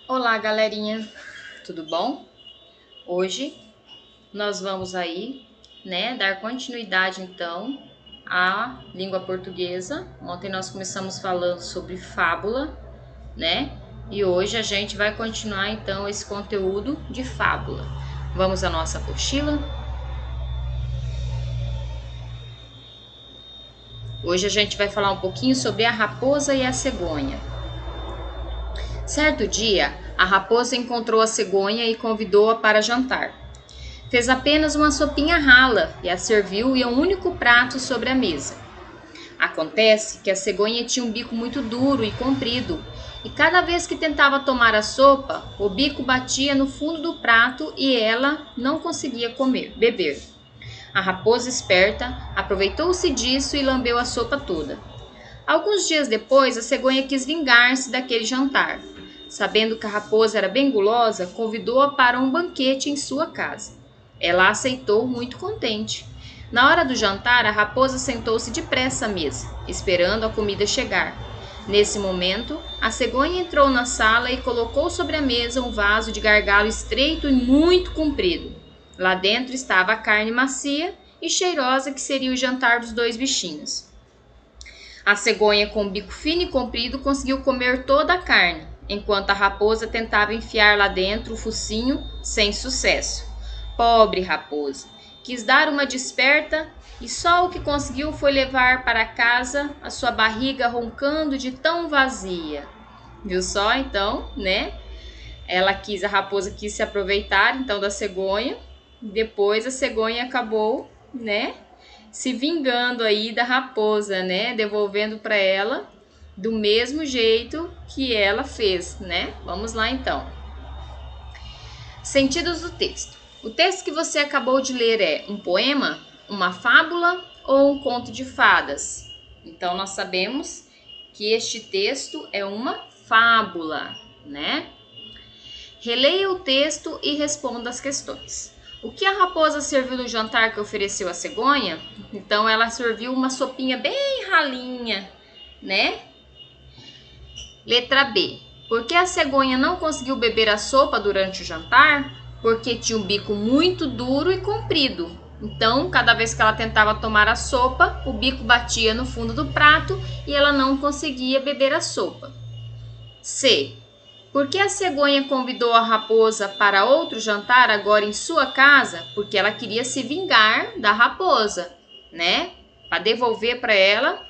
Olá, galerinha, tudo bom? Hoje nós vamos aí, dar continuidade então à língua portuguesa. Ontem nós começamos falando sobre fábula, né? E hoje a gente vai continuar então esse conteúdo de fábula. Vamos à nossa apostila? Hoje a gente vai falar um pouquinho sobre a raposa e a cegonha. Certo dia, a raposa encontrou a cegonha e convidou-a para jantar. Fez apenas uma sopinha rala e a serviu em um único prato sobre a mesa. Acontece que a cegonha tinha um bico muito duro e comprido, e cada vez que tentava tomar a sopa, o bico batia no fundo do prato e ela não conseguia beber. A raposa esperta aproveitou-se disso e lambeu a sopa toda. Alguns dias depois, a cegonha quis vingar-se daquele jantar. Sabendo que a raposa era bem gulosa, convidou-a para um banquete em sua casa. Ela aceitou muito contente. Na hora do jantar, a raposa sentou-se depressa à mesa, esperando a comida chegar. Nesse momento, a cegonha entrou na sala e colocou sobre a mesa um vaso de gargalo estreito e muito comprido. Lá dentro estava a carne macia e cheirosa que seria o jantar dos dois bichinhos. A cegonha, com o bico fino e comprido, conseguiu comer toda a carne, enquanto a raposa tentava enfiar lá dentro o focinho sem sucesso. Pobre raposa! Quis dar uma desperta e só o que conseguiu foi levar para casa a sua barriga roncando de tão vazia. Viu só, então, né? A raposa quis se aproveitar, então, da cegonha. Depois a cegonha acabou, se vingando aí da raposa, devolvendo para ela do mesmo jeito que ela fez, Vamos lá então. Sentidos do texto. O texto que você acabou de ler é um poema, uma fábula ou um conto de fadas? Então nós sabemos que este texto é uma fábula, Releia o texto e responda as questões. O que a raposa serviu no jantar que ofereceu a cegonha? Então ela serviu uma sopinha bem ralinha, Letra B. Por que a cegonha não conseguiu beber a sopa durante o jantar? Porque tinha um bico muito duro e comprido. Então, cada vez que ela tentava tomar a sopa, o bico batia no fundo do prato e ela não conseguia beber a sopa. C. Por que a cegonha convidou a raposa para outro jantar agora em sua casa? Porque ela queria se vingar da raposa, Para devolver para ela,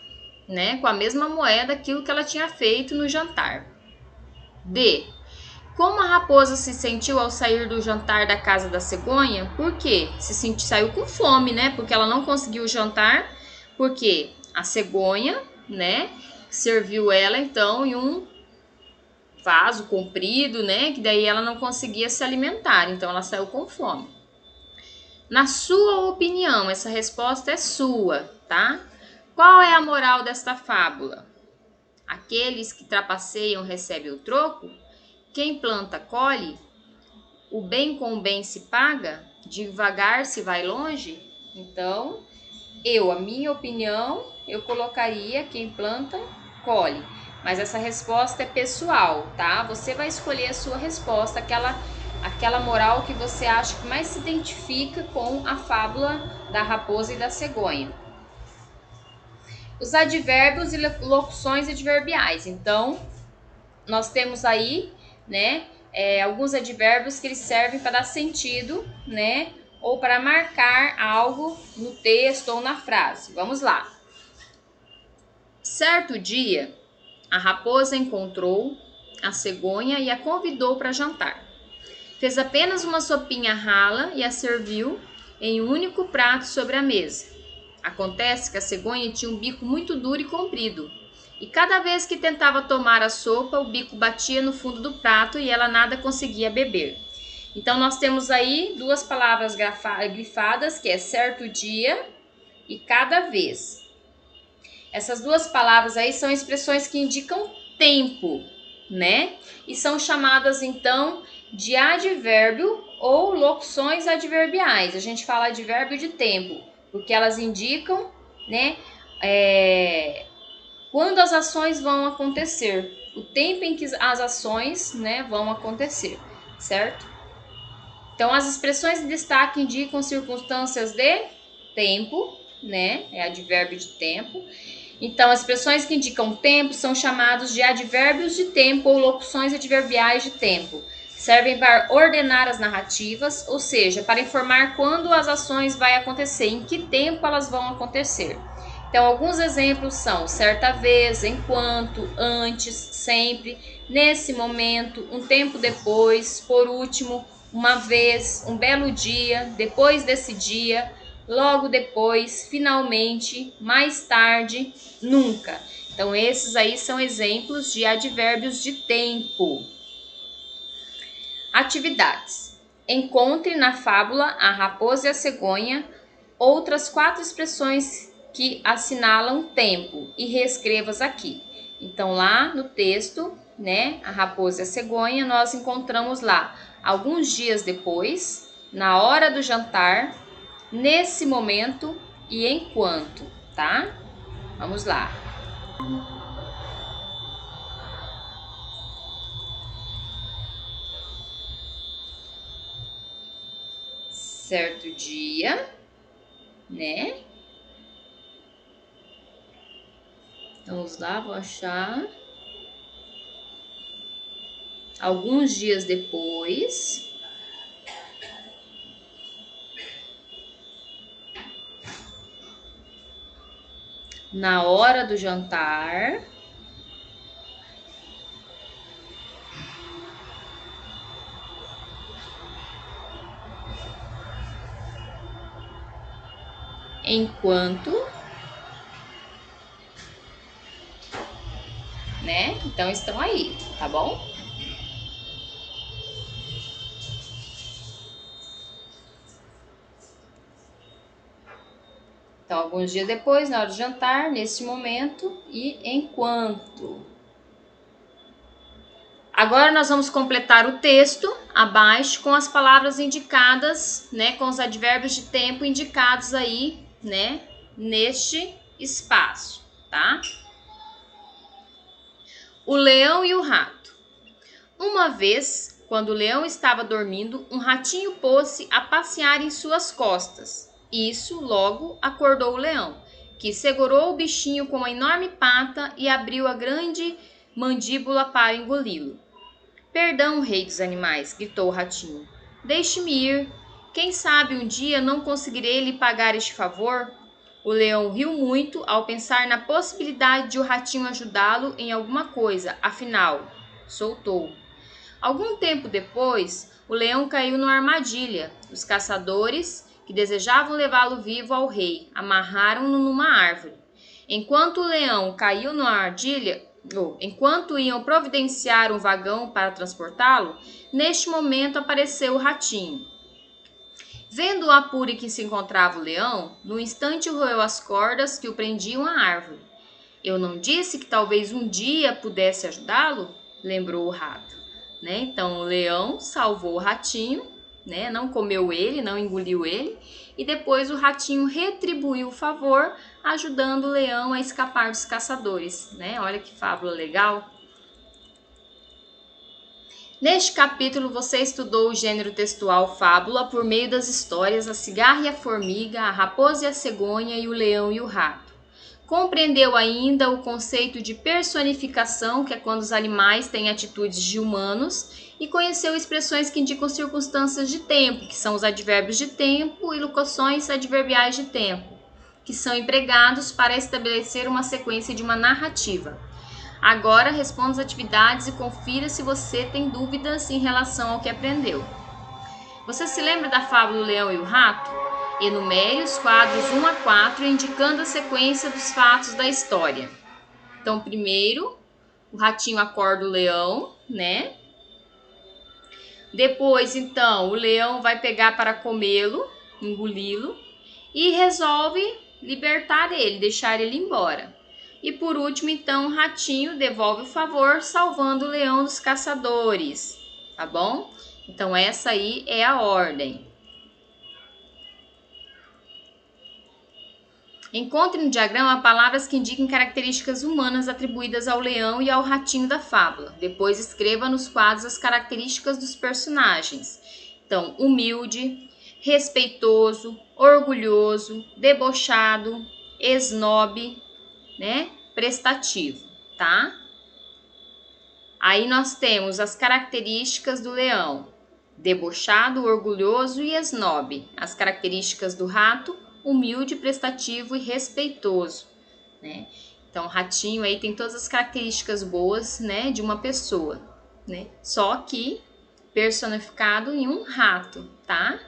com a mesma moeda aquilo que ela tinha feito no jantar. D. Como a raposa se sentiu ao sair do jantar da casa da cegonha? Por quê? Saiu com fome, Porque ela não conseguiu jantar, porque a cegonha, serviu ela então em um vaso comprido, que daí ela não conseguia se alimentar, então ela saiu com fome. Na sua opinião, essa resposta é sua, tá? Qual é a moral desta fábula? Aqueles que trapaceiam recebem o troco? Quem planta colhe? O bem com o bem se paga? Devagar se vai longe? Então, a minha opinião, eu colocaria quem planta colhe. Mas essa resposta é pessoal, tá? Você vai escolher a sua resposta, aquela moral que você acha que mais se identifica com a fábula da raposa e da cegonha. Os advérbios e locuções adverbiais. Então, nós temos aí, alguns advérbios que eles servem para dar sentido, ou para marcar algo no texto ou na frase. Vamos lá. Certo dia, a raposa encontrou a cegonha e a convidou para jantar. Fez apenas uma sopinha rala e a serviu em um único prato sobre a mesa. Acontece que a cegonha tinha um bico muito duro e comprido, e cada vez que tentava tomar a sopa, o bico batia no fundo do prato e ela nada conseguia beber. Então nós temos aí duas palavras grifadas, que é certo dia e cada vez. Essas duas palavras aí são expressões que indicam tempo, E são chamadas então de advérbio ou locuções adverbiais. A gente fala advérbio de tempo, porque elas indicam, quando as ações vão acontecer. o tempo em que as ações, né, vão acontecer, certo? Então, as expressões de destaque indicam circunstâncias de tempo, né? É advérbio de tempo. Então, as expressões que indicam tempo são chamados de advérbios de tempo ou locuções adverbiais de tempo. Servem para ordenar as narrativas, ou seja, para informar quando as ações vão acontecer, em que tempo elas vão acontecer. Então, alguns exemplos são certa vez, enquanto, antes, sempre, nesse momento, um tempo depois, por último, uma vez, um belo dia, depois desse dia, logo depois, finalmente, mais tarde, nunca. Então, esses aí são exemplos de advérbios de tempo. Atividades. Encontre na fábula A Raposa e a Cegonha outras 4 expressões que assinalam tempo e reescrevas aqui. Então, lá no texto, né, A Raposa e a Cegonha, nós encontramos lá alguns dias depois, na hora do jantar, nesse momento e enquanto, tá? Vamos lá. Certo dia, né? Vamos lá, vou achar. Alguns dias depois. Na hora do jantar. Enquanto, né? Então estão aí, tá bom? Então, alguns dias depois, na hora do jantar, nesse momento e enquanto. Agora nós vamos completar o texto abaixo com as palavras indicadas, né, com os advérbios de tempo indicados aí, né, neste espaço, tá? O leão e o rato. Uma vez, quando o leão estava dormindo, um ratinho pôs-se a passear em suas costas. Isso logo acordou o leão, que segurou o bichinho com uma enorme pata e abriu a grande mandíbula para engoli-lo. Perdão, rei dos animais, gritou o ratinho. Deixe-me ir. Quem sabe um dia não conseguirei lhe pagar este favor? O leão riu muito ao pensar na possibilidade de o ratinho ajudá-lo em alguma coisa, afinal, soltou. Algum tempo depois, o leão caiu numa armadilha. Os caçadores, que desejavam levá-lo vivo ao rei, amarraram-no numa árvore. Enquanto o leão caiu na armadilha, enquanto iam providenciar um vagão para transportá-lo, neste momento apareceu o ratinho. Vendo o apuro em que se encontrava o leão, no instante roeu as cordas que o prendiam à árvore. Eu não disse que talvez um dia pudesse ajudá-lo? Lembrou o rato. Né? Então o leão salvou o ratinho, né? Não comeu ele, não engoliu ele, e depois o ratinho retribuiu o favor, ajudando o leão a escapar dos caçadores. Né? Olha que fábula legal! Neste capítulo você estudou o gênero textual fábula por meio das histórias A Cigarra e a Formiga, A Raposa e a Cegonha e o Leão e o Rato. Compreendeu ainda o conceito de personificação, que é quando os animais têm atitudes de humanos, e conheceu expressões que indicam circunstâncias de tempo, que são os advérbios de tempo e locuções adverbiais de tempo, que são empregados para estabelecer uma sequência de uma narrativa. Agora responda as atividades e confira se você tem dúvidas em relação ao que aprendeu. Você se lembra da fábula do Leão e o Rato? Enumere os quadros 1 a 4, indicando a sequência dos fatos da história. Então, primeiro, o ratinho acorda o leão, né? Depois, então, o leão vai pegar para comê-lo, engoli-lo, e resolve libertar ele, deixar ele embora. E por último, então, o ratinho devolve o favor, salvando o leão dos caçadores, tá bom? Então, essa aí é a ordem. Encontre no diagrama palavras que indiquem características humanas atribuídas ao leão e ao ratinho da fábula. Depois escreva nos quadros as características dos personagens. Então, humilde, respeitoso, orgulhoso, debochado, esnobe, né? Prestativo, tá? Aí nós temos as características do leão: debochado, orgulhoso e esnobe. As características do rato: humilde, prestativo e respeitoso, né? Então, o ratinho aí tem todas as características boas, né, de uma pessoa, né? Só que personificado em um rato, tá?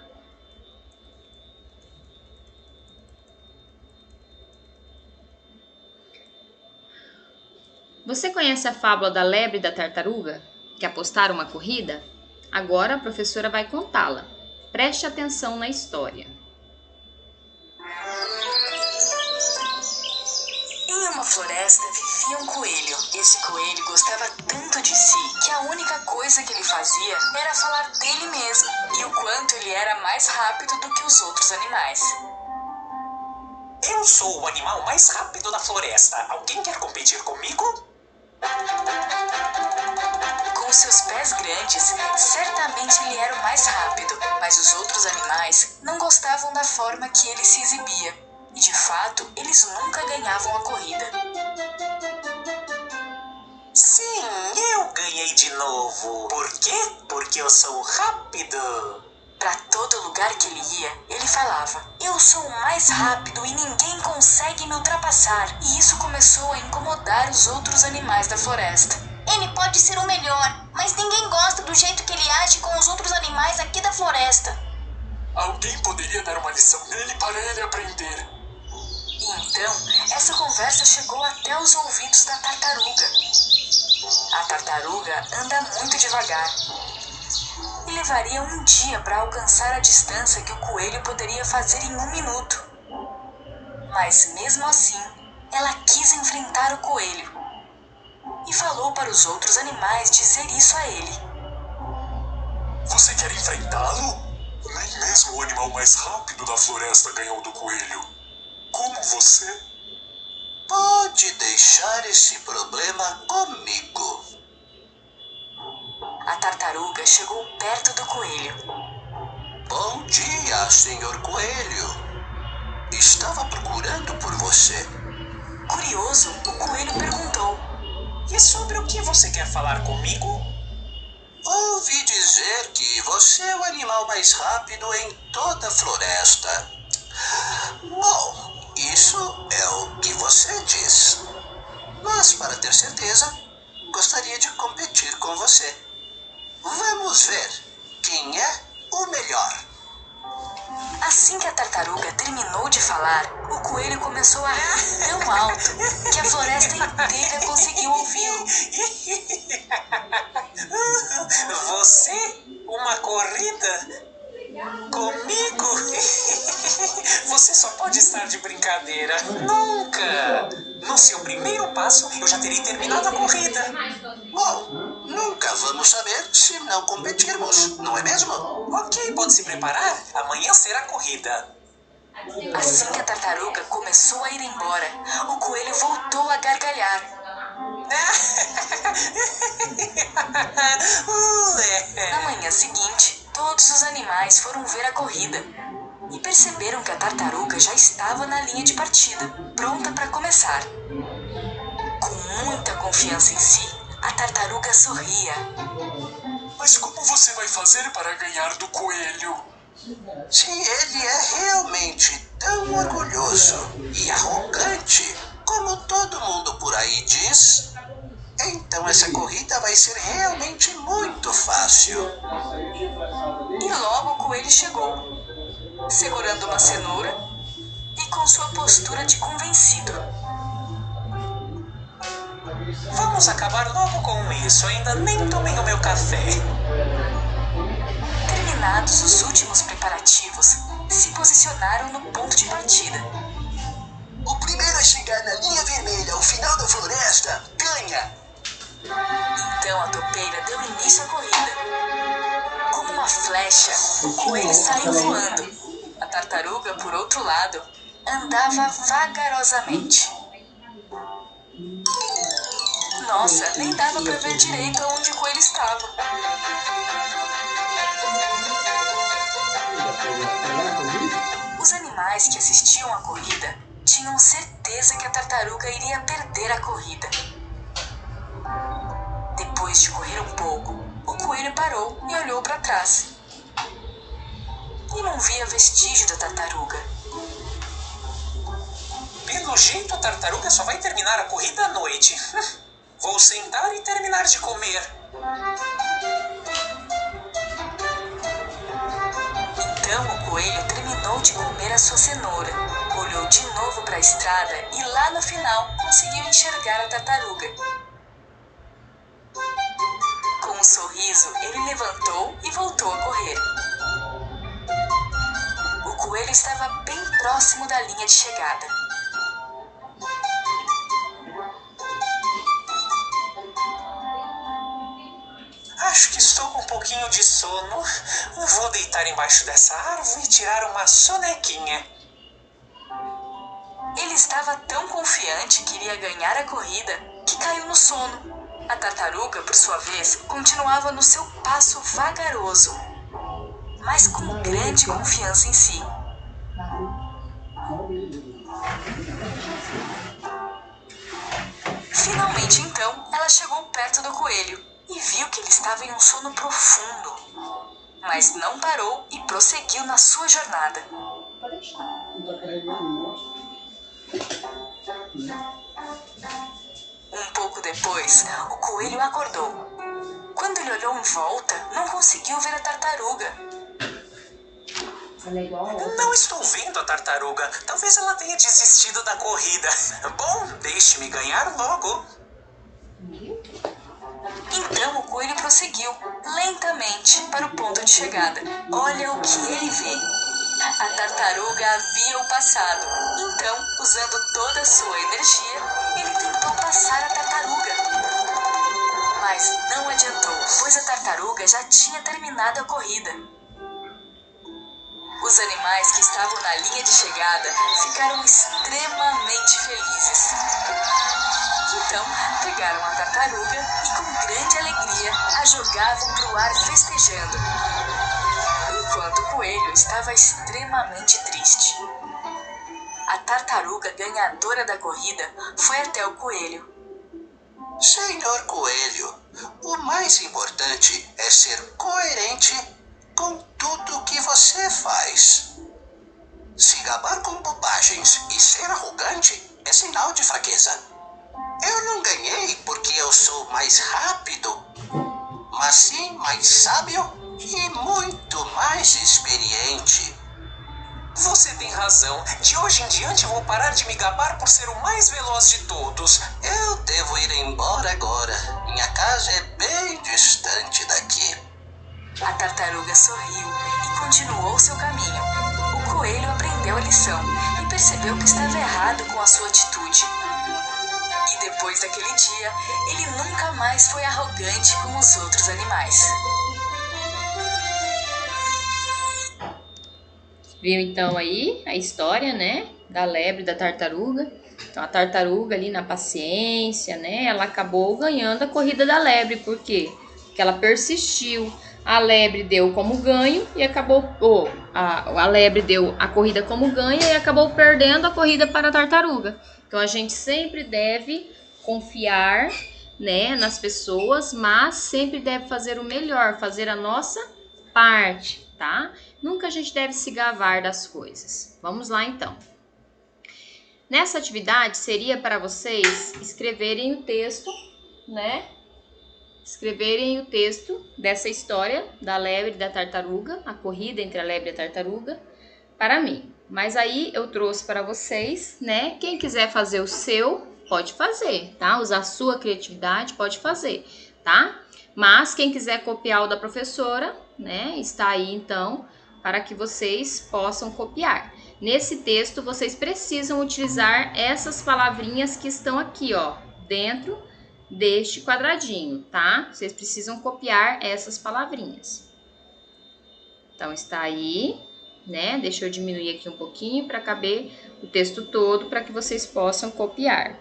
Você conhece a fábula da lebre e da tartaruga, que apostaram uma corrida? Agora a professora vai contá-la. Preste atenção na história. Em uma floresta vivia um coelho. Esse coelho gostava tanto de si que a única coisa que ele fazia era falar dele mesmo e o quanto ele era mais rápido do que os outros animais. Eu sou o animal mais rápido da floresta. Alguém quer competir comigo? Com seus pés grandes, certamente ele era o mais rápido, mas os outros animais não gostavam da forma que ele se exibia. E de fato, eles nunca ganhavam a corrida. Sim, eu ganhei de novo. Por quê? Porque eu sou rápido. Para todo lugar que ele ia, ele falava: eu sou o mais rápido e ninguém consegue me ultrapassar. E isso começou a incomodar os outros animais da floresta. Ele pode ser o melhor, mas ninguém gosta do jeito que ele age com os outros animais aqui da floresta. Alguém poderia dar uma lição nele para ele aprender. E então, essa conversa chegou até os ouvidos da tartaruga. A tartaruga anda muito devagar e levaria um dia para alcançar a distância que o coelho poderia fazer em 1 minuto. Mas mesmo assim, ela quis enfrentar o coelho e falou para os outros animais dizer isso a ele. Você quer enfrentá-lo? Nem mesmo o animal mais rápido da floresta ganhou do coelho. Como você? Pode deixar esse problema comigo. A tartaruga chegou perto do coelho. Bom dia, senhor coelho. Estava procurando por você. Curioso, o coelho perguntou: E sobre o que você quer falar comigo? Ouvi dizer que você é o animal mais rápido em toda a floresta. Bom, isso é o que você diz. Mas, para ter certeza, gostaria de competir com você. Vamos ver quem é o melhor. Assim que a tartaruga terminou de falar, o coelho começou a rir tão alto que a floresta inteira conseguiu ouvi-lo. Você? Uma corrida? Comigo? Você só pode estar de brincadeira. Nunca! No seu primeiro passo, eu já terei terminado a corrida. Bom, nunca vamos saber se não competirmos, não é mesmo? Ok, pode se preparar. Amanhã será a corrida. Assim que a tartaruga começou a ir embora, o coelho voltou a gargalhar. Na manhã seguinte, todos os animais foram ver a corrida e perceberam que a tartaruga já estava na linha de partida, pronta para começar. Com muita confiança em si, a tartaruga sorria. Mas como você vai fazer para ganhar do coelho? Se ele é realmente tão orgulhoso e arrogante, como todo mundo por aí diz, então essa corrida vai ser realmente muito fácil. E logo o coelho chegou, segurando uma cenoura e com sua postura de convencido. Vamos acabar logo com isso. Ainda nem tomei o meu café. Terminados os últimos preparativos, se posicionaram no ponto de partida. O primeiro a chegar na linha vermelha ao final da floresta ganha. Então a topeira deu início à corrida. Como uma flecha, o coelho saiu voando. A tartaruga, por outro lado, andava vagarosamente. Nossa, nem dava para ver direito aonde o coelho estava. Os animais que assistiam à corrida tinham certeza que a tartaruga iria perder a corrida. Depois de correr um pouco, o coelho parou e olhou para trás. E não via vestígio da tartaruga. Pelo jeito, a tartaruga só vai terminar a corrida à noite. Vou sentar e terminar de comer. Então o coelho terminou de comer a sua cenoura, olhou de novo para a estrada e lá no final conseguiu enxergar a tartaruga. Com um sorriso, ele levantou e voltou a correr. O coelho estava bem próximo da linha de chegada. Acho que estou com um pouquinho de sono. Vou deitar embaixo dessa árvore e tirar uma sonequinha. Ele estava tão confiante que iria ganhar a corrida que caiu no sono. A tartaruga, por sua vez, continuava no seu passo vagaroso, mas com grande confiança em si. Finalmente, então, ela chegou perto do coelho e viu que ele estava em um sono profundo, mas não parou e prosseguiu na sua jornada. Um pouco depois, o coelho acordou. Quando ele olhou em volta, não conseguiu ver a tartaruga. Não estou vendo a tartaruga. Talvez ela tenha desistido da corrida. Bom, deixe-me ganhar logo. Então o coelho prosseguiu, lentamente, para o ponto de chegada. Olha o que ele vê. A tartaruga havia o passado. Então, usando toda a sua energia, ele tentou passar a tartaruga. Mas não adiantou, pois a tartaruga já tinha terminado a corrida. Os animais que estavam na linha de chegada ficaram extremamente felizes. Então, pegaram a tartaruga e com grande alegria a jogavam para o ar festejando. Enquanto o coelho estava extremamente triste. A tartaruga ganhadora da corrida foi até o coelho. Senhor Coelho, o mais importante é ser coerente com tudo que você faz. Se gabar com bobagens e ser arrogante é sinal de fraqueza. Eu não ganhei porque eu sou mais rápido, mas sim mais sábio e muito mais experiente. Você tem razão. De hoje em diante eu vou parar de me gabar por ser o mais veloz de todos. Eu devo ir embora agora. Minha casa é bem distante daqui. A tartaruga sorriu e continuou seu caminho. O coelho aprendeu a lição e percebeu que estava errado com a sua atitude. E depois daquele dia, ele nunca mais foi arrogante com os outros animais. Viu então aí a história, né, da lebre e da tartaruga. Então a tartaruga ali na paciência, né, ela acabou ganhando a corrida da lebre. Por quê? Porque ela persistiu. A lebre deu como ganho e acabou... a lebre deu a corrida como ganho e acabou perdendo a corrida para a tartaruga. Então a gente sempre deve confiar, né, nas pessoas, mas sempre deve fazer o melhor, fazer a nossa parte, tá? Nunca a gente deve se gabar das coisas. Vamos lá, então. Nessa atividade, seria para vocês escreverem o texto, né? Escreverem o texto dessa história da lebre e da tartaruga, a corrida entre a lebre e a tartaruga, para mim. Mas aí eu trouxe para vocês, né? Quem quiser fazer o seu, pode fazer, tá? Usar a sua criatividade, pode fazer, tá? Mas quem quiser copiar o da professora, né? Está aí, então, para que vocês possam copiar. Nesse texto, vocês precisam utilizar essas palavrinhas que estão aqui, ó, dentro deste quadradinho, tá? Vocês precisam copiar essas palavrinhas. Então, está aí, né? Deixa eu diminuir aqui um pouquinho para caber o texto todo para que vocês possam copiar.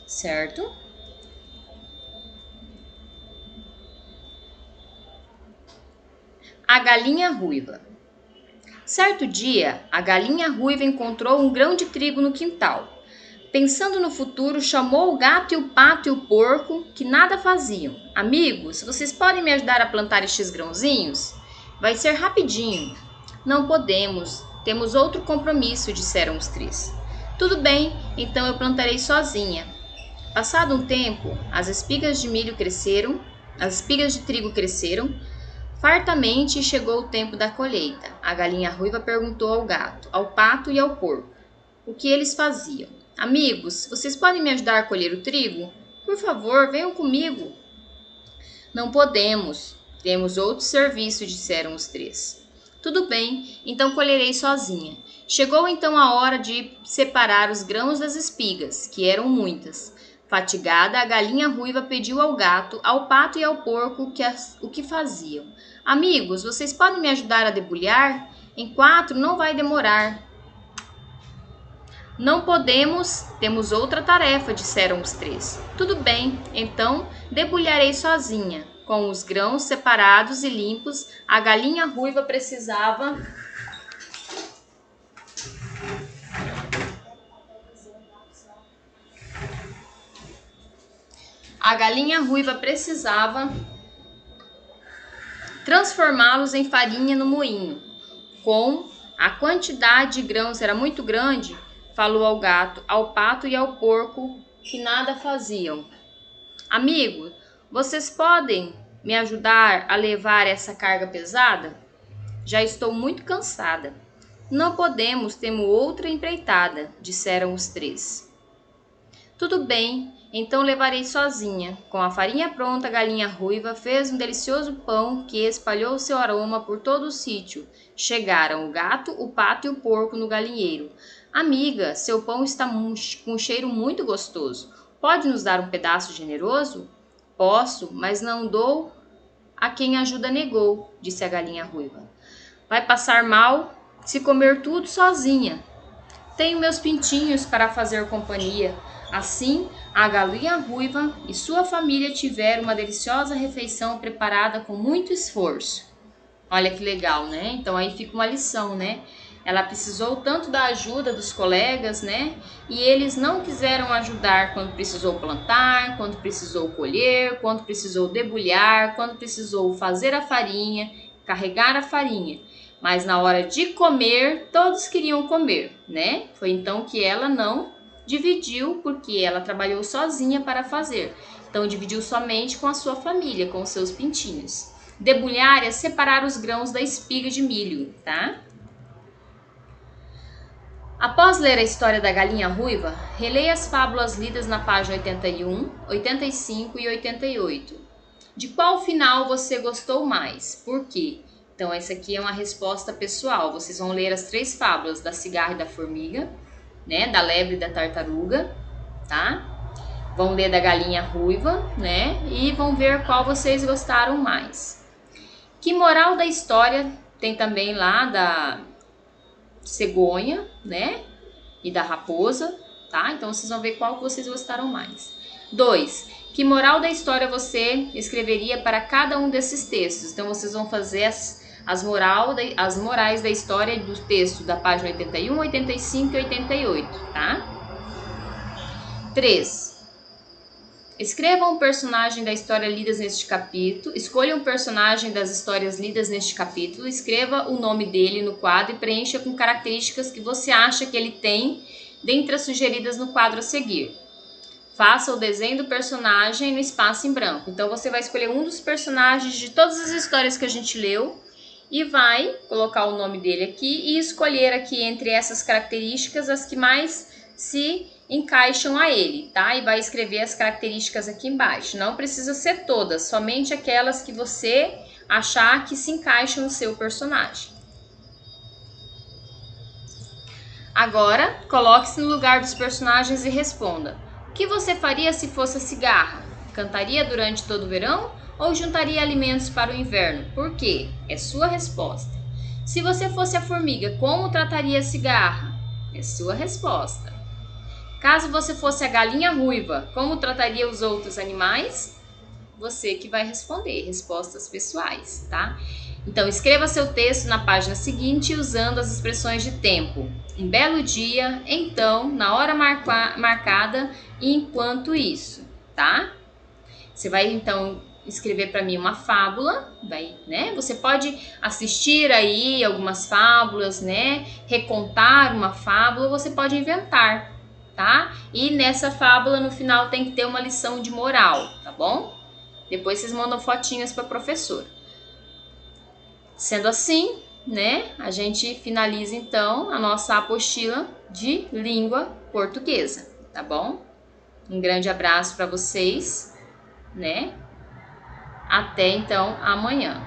Certo? A galinha ruiva. Certo dia, a galinha ruiva encontrou um grão de trigo no quintal. Pensando no futuro, chamou o gato e o pato e o porco, que nada faziam. Amigos, vocês podem me ajudar a plantar estes grãozinhos? Vai ser rapidinho. Não podemos, temos outro compromisso, disseram os três. Tudo bem, então eu plantarei sozinha. Passado um tempo, as espigas de milho cresceram, as espigas de trigo cresceram fartamente e chegou o tempo da colheita. A galinha ruiva perguntou ao gato, ao pato e ao porco o que eles faziam. Amigos, vocês podem me ajudar a colher o trigo? Por favor, venham comigo. Não podemos, temos outro serviço, disseram os três. Tudo bem, então colherei sozinha. Chegou então a hora de separar os grãos das espigas, que eram muitas. Fatigada, a galinha ruiva pediu ao gato, ao pato e ao porco o que faziam. Amigos, vocês podem me ajudar a debulhar? Em 4 não vai demorar. Não podemos, temos outra tarefa, disseram os três. Tudo bem, então debulharei sozinha. Com os grãos separados e limpos, a galinha ruiva precisava... A galinha ruiva precisava transformá-los em farinha no moinho. Com a quantidade de grãos era muito grande, falou ao gato, ao pato e ao porco, que nada faziam. Amigo, vocês podem me ajudar a levar essa carga pesada? Já estou muito cansada. Não podemos, temos outra empreitada, disseram os três. Tudo bem, então levarei sozinha. Com a farinha pronta, a galinha ruiva fez um delicioso pão que espalhou seu aroma por todo o sítio. Chegaram o gato, o pato e o porco no galinheiro. Amiga, seu pão está com um cheiro muito gostoso. Pode nos dar um pedaço generoso? Posso, mas não dou a quem ajuda negou, disse a galinha ruiva. Vai passar mal se comer tudo sozinha. Tenho meus pintinhos para fazer companhia. Assim, a galinha ruiva e sua família tiveram uma deliciosa refeição preparada com muito esforço. Olha que legal, né? Então aí fica uma lição, né? Ela precisou tanto da ajuda dos colegas, né? E eles não quiseram ajudar quando precisou plantar, quando precisou colher, quando precisou debulhar, quando precisou fazer a farinha, carregar a farinha. Mas na hora de comer, todos queriam comer, né? Foi então que ela não dividiu, porque ela trabalhou sozinha para fazer. Então dividiu somente com a sua família, com os seus pintinhos. Debulhar é separar os grãos da espiga de milho, tá? Após ler a história da galinha ruiva, releia as fábulas lidas na página 81, 85 e 88. De qual final você gostou mais? Por quê? Então essa aqui é uma resposta pessoal. Vocês vão ler as 3 fábulas da cigarra e da formiga, né, da lebre e da tartaruga, tá? Vão ler da galinha ruiva, né? E vão ver qual vocês gostaram mais. Que moral da história tem também lá da cegonha, né? E da raposa, tá? Então vocês vão ver qual que vocês gostaram mais. 2. Que moral da história você escreveria para cada um desses textos? Então vocês vão fazer as morais da história do texto da página 81, 85 e 88, tá? 3. Escreva um personagem da história lidas neste capítulo, escolha um personagem das histórias lidas neste capítulo, escreva o nome dele no quadro e preencha com características que você acha que ele tem dentre as sugeridas no quadro a seguir. Faça o desenho do personagem no espaço em branco. Então você vai escolher um dos personagens de todas as histórias que a gente leu e vai colocar o nome dele aqui e escolher aqui entre essas características as que mais se encaixam a ele, tá? E vai escrever as características aqui embaixo. Não precisa ser todas, somente aquelas que você achar que se encaixam no seu personagem. Agora, coloque-se no lugar dos personagens e responda. O que você faria se fosse a cigarra? Cantaria durante todo o verão ou juntaria alimentos para o inverno? Por quê? É sua resposta. Se você fosse a formiga, como trataria a cigarra? É sua resposta. Caso você fosse a galinha ruiva, como trataria os outros animais? Você que vai responder, respostas pessoais, tá? Então, escreva seu texto na página seguinte usando as expressões de tempo. Um belo dia, então, na hora marcada e enquanto isso, tá? Você vai, então, escrever para mim uma fábula, né? Você pode assistir aí algumas fábulas, né? Recontar uma fábula, ou você pode inventar, tá? E nessa fábula, no final, tem que ter uma lição de moral, tá bom? Depois vocês mandam fotinhas para a professora. Sendo assim, né, a gente finaliza então a nossa apostila de língua portuguesa, tá bom? Um grande abraço para vocês, né? Até então amanhã.